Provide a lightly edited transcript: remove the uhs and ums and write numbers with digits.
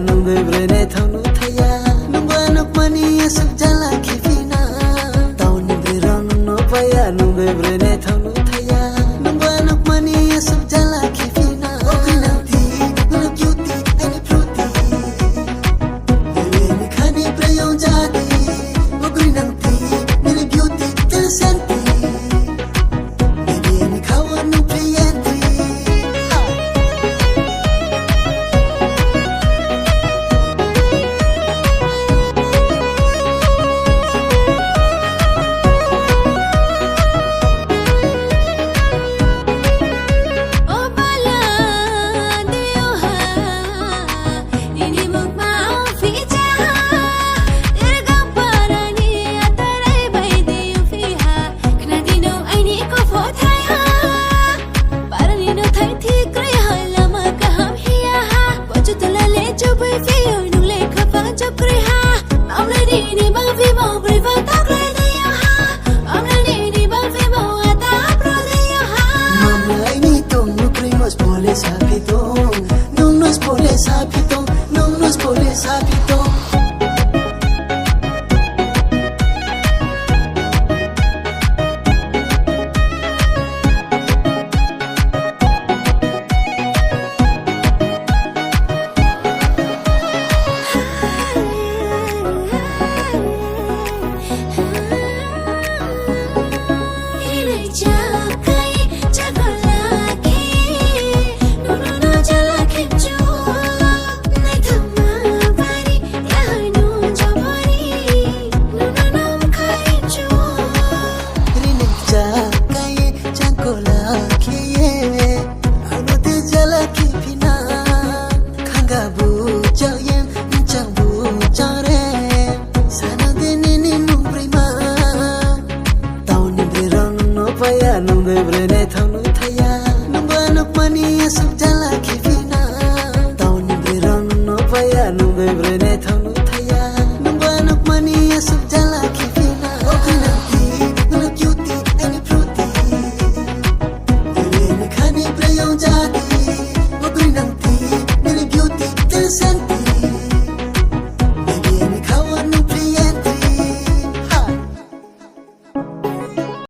nung de brene thanu thaya nung ba nok mani asuk jala khifina taun ni birang no paya nung de brene thanu thaya nung ba nok mani asuk jala khifina okinanti no beauty ani fruity ni khani prayong jadi okinanti ni beauty till senti ni khawan no priyanti nung de brene thanu thaya nung ba nok mani asuk jala khifina taun ni birang no paya nung de brene